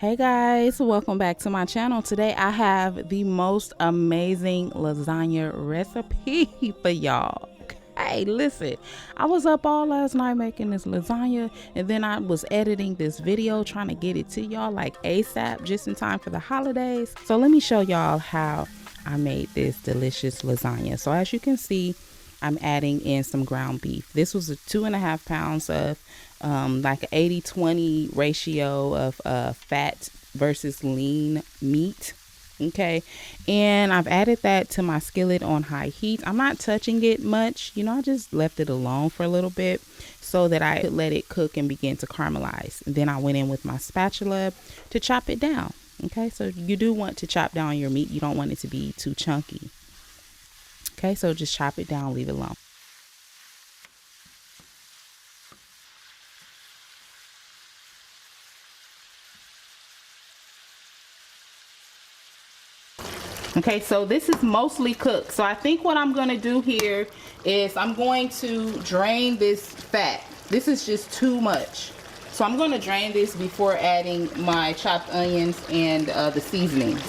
Hey guys, welcome back to my channel. Today I have the most amazing lasagna recipe for y'all. Hey, listen, I was up all last night making this lasagna, and then I was editing this video trying to get it to y'all like ASAP, just in time for the holidays. So let me show y'all how I made this delicious lasagna. So as you can see, I'm adding in some ground beef. This was a 2.5 pounds of like an 80-20 ratio of fat versus lean meat. Okay, and I've added that to my skillet on high heat. I'm not touching it much, you know, I just left it alone for a little bit so that I could let it cook and begin to caramelize. And then I went in with my spatula to chop it down. Okay, so you do want to chop down your meat, you don't want it to be too chunky. Okay, so just chop it down, leave it alone. Okay, so this is mostly cooked. So I think what I'm going to do here is I'm going to drain this fat. This is just too much. So I'm going to drain this before adding my chopped onions and the seasonings.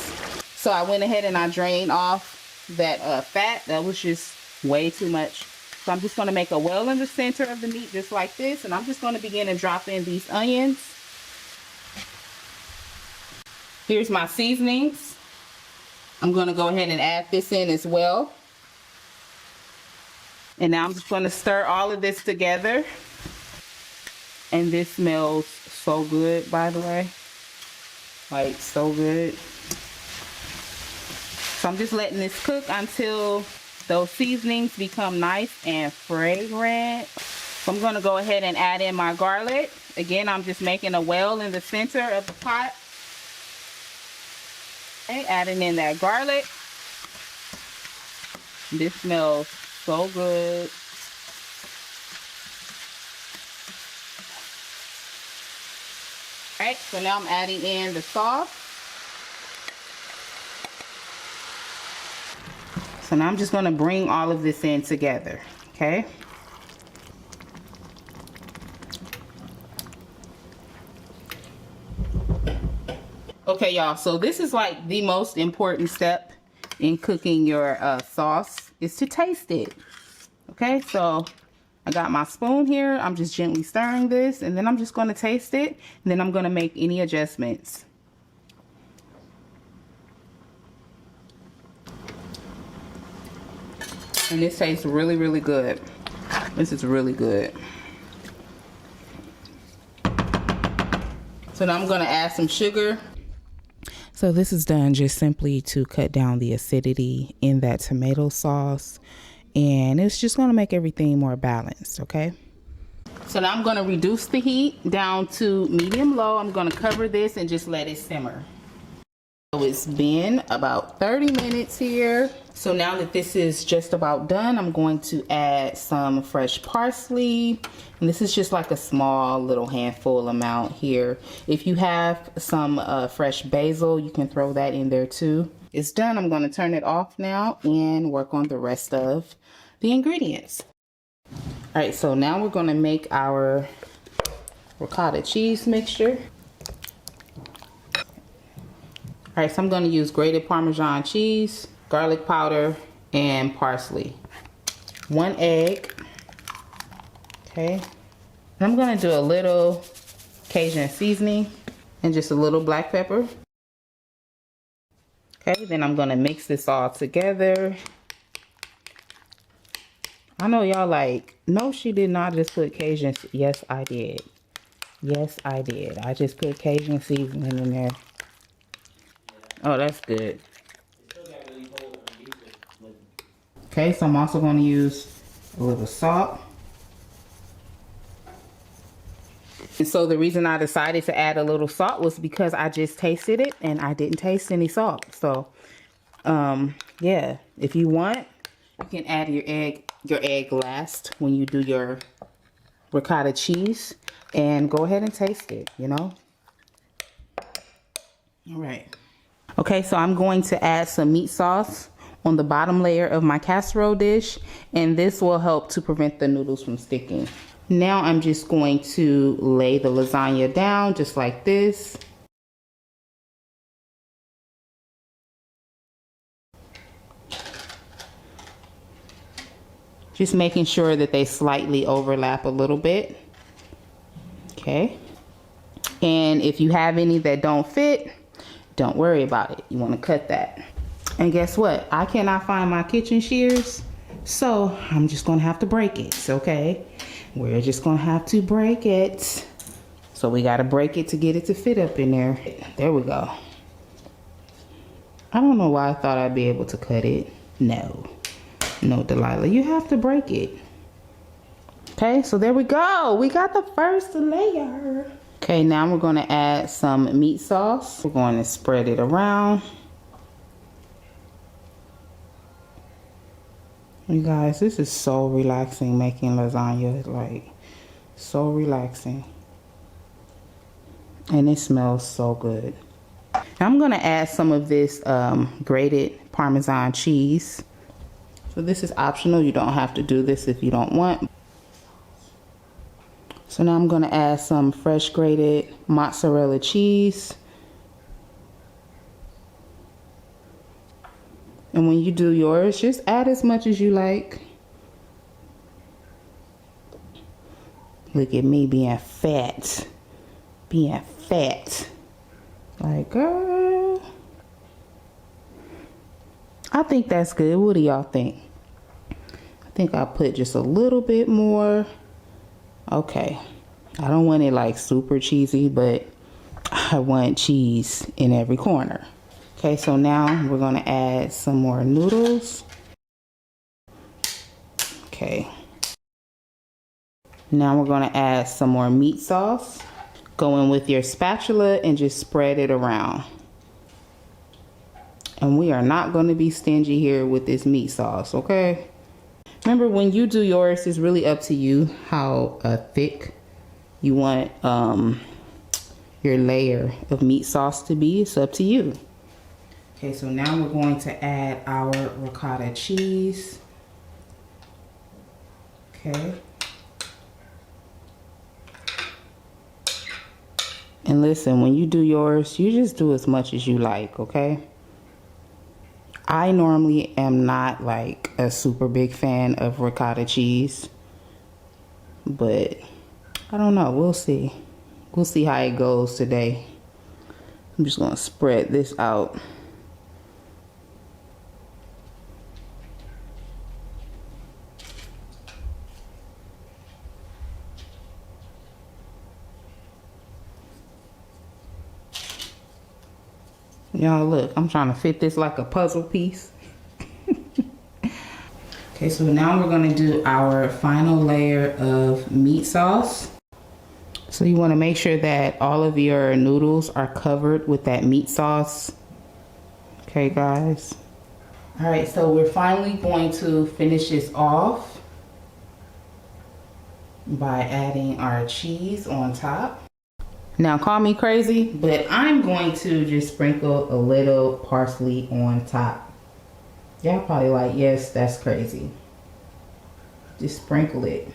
So I went ahead and I drained off that fat. That was just way too much. So I'm just going to make a well in the center of the meat just like this. And I'm just going to begin to drop in these onions. Here's my seasonings. I'm going to go ahead and add this in as well. And now I'm just going to stir all of this together. And this smells so good, by the way. Like, so good. So I'm just letting this cook until those seasonings become nice and fragrant. So I'm going to go ahead and add in my garlic. Again, I'm just making a well in the center of the pot. Okay, adding in that garlic. This smells so good. Alright, so now I'm adding in the sauce. So now I'm just going to bring all of this in together, okay? Okay, y'all, so this is like the most important step in cooking your sauce, is to taste it. Okay, so I got my spoon here. I'm just gently stirring this, and then I'm just going to taste it, and then I'm going to make any adjustments. And this tastes really, really good. This is really good. So now I'm going to add some sugar. So this is done just simply to cut down the acidity in that tomato sauce, and it's just going to make everything more balanced, okay? So now I'm going to reduce the heat down to medium low. I'm going to cover this and just let it simmer. So it's been about 30 minutes here. So now that this is just about done, I'm going to add some fresh parsley. And this is just like a small little handful amount here. If you have some fresh basil, you can throw that in there too. It's done. I'm going to turn it off now and work on the rest of the ingredients. All right, so now we're going to make our ricotta cheese mixture. All right, so I'm going to use grated Parmesan cheese, garlic powder, and parsley. 1 egg. Okay. And I'm going to do a little Cajun seasoning and just a little black pepper. Okay, then I'm going to mix this all together. I know y'all like, no, she did not just put Cajun. Yes, I did. Yes, I did. I just put Cajun seasoning in there. Oh, that's good. Okay, so I'm also going to use a little salt. And so the reason I decided to add a little salt was because I just tasted it and I didn't taste any salt. So, yeah, if you want, you can add your egg last when you do your ricotta cheese, and go ahead and taste it, you know. All right. Okay, so I'm going to add some meat sauce on the bottom layer of my casserole dish, and this will help to prevent the noodles from sticking. Now I'm just going to lay the lasagna down just like this. Just making sure that they slightly overlap a little bit. Okay. And if you have any that don't fit, don't worry about it. You want to cut that. And guess what? I cannot find my kitchen shears, so I'm just going to have to break it, okay? We're just going to have to break it. So we got to break it to get it to fit up in there. There we go. I don't know why I thought I'd be able to cut it. No, Delilah, you have to break it. Okay, so there we go. We got the first layer. Okay, now we're going to add some meat sauce. We're going to spread it around. You guys, this is so relaxing making lasagna. Like, so relaxing. And it smells so good. I'm going to add some of this grated Parmesan cheese. So this is optional. You don't have to do this if you don't want. So now I'm going to add some fresh grated mozzarella cheese. And when you do yours, just add as much as you like. Look at me being fat. Being fat. Like, girl. I think that's good. What do y'all think? I think I'll put just a little bit more. Okay. I don't want it like super cheesy, but I want cheese in every corner. Okay, so now we're going to add some more noodles. Okay. Now we're going to add some more meat sauce. Go in with your spatula and just spread it around. And we are not going to be stingy here with this meat sauce, okay? Remember, when you do yours, it's really up to you how thick you want your layer of meat sauce to be. It's up to you. Okay, so now we're going to add our ricotta cheese. Okay. And listen, when you do yours, you just do as much as you like, okay? I normally am not like a super big fan of ricotta cheese, but I don't know, we'll see. We'll see how it goes today. I'm just gonna spread this out. Y'all look, I'm trying to fit this like a puzzle piece. Okay, so now we're gonna do our final layer of meat sauce. So you wanna make sure that all of your noodles are covered with that meat sauce. Okay, guys. All right, so we're finally going to finish this off by adding our cheese on top. Now, call me crazy, but I'm going to just sprinkle a little parsley on top. Y'all probably like, yes, that's crazy. Just sprinkle it.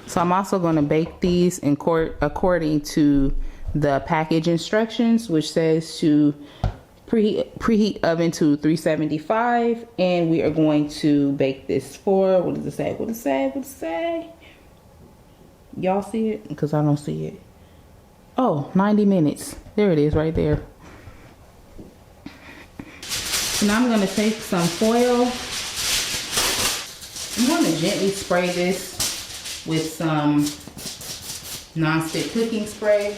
So I'm also going to bake these according to the package instructions, which says to preheat oven to 375, and we are going to bake this for, what does it say? What does it say? What does it say? Y'all see it? Because I don't see it. Oh, 90 minutes. There it is right there. So now I'm going to take some foil. I'm going to gently spray this with some nonstick cooking spray.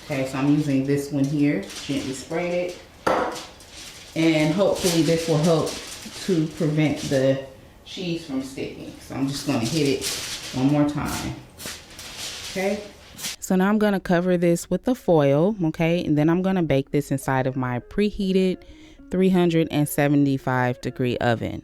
Okay, so I'm using this one here. Gently spray it. And hopefully this will help to prevent the cheese from sticking. So I'm just going to hit it one more time. Okay. So now I'm going to cover this with the foil, okay? And then I'm going to bake this inside of my preheated 375 degree oven.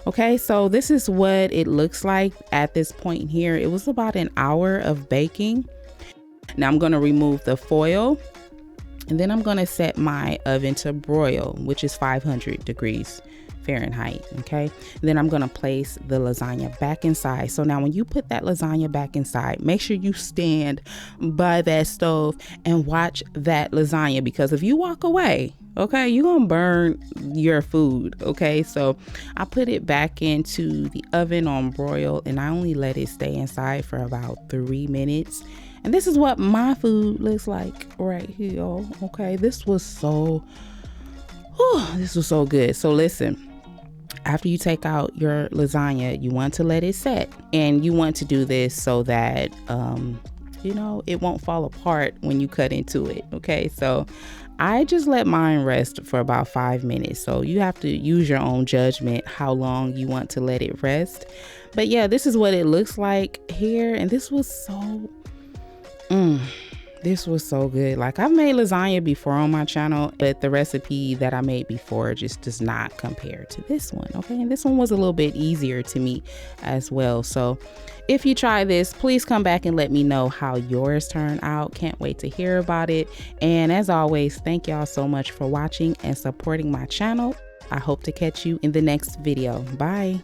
Okay, so this is what it looks like at this point here. It was about an hour of baking. Now I'm going to remove the foil, and then I'm going to set my oven to broil, which is 500 degrees Fahrenheit. Okay, then I'm gonna place the lasagna back inside. So now when you put that lasagna back inside, make sure you stand by that stove and watch that lasagna, because if you walk away, okay, you're gonna burn your food. Okay, so I put it back into the oven on broiled, and I only let it stay inside for about 3 minutes. And this is what my food looks like right here. Okay, this was so good. So listen, after you take out your lasagna, you want to let it set, and you want to do this so that you know, it won't fall apart when you cut into it. Okay, so I just let mine rest for about 5 minutes. So you have to use your own judgment how long you want to let it rest. But yeah, this is what it looks like here, and this was so good. Like, I've made lasagna before on my channel, but the recipe that I made before just does not compare to this one. Okay, and this one was a little bit easier to me as well. So if you try this, please come back and let me know how yours turned out. Can't wait to hear about it. And as always, thank y'all so much for watching and supporting my channel. I hope to catch you in the next video. Bye.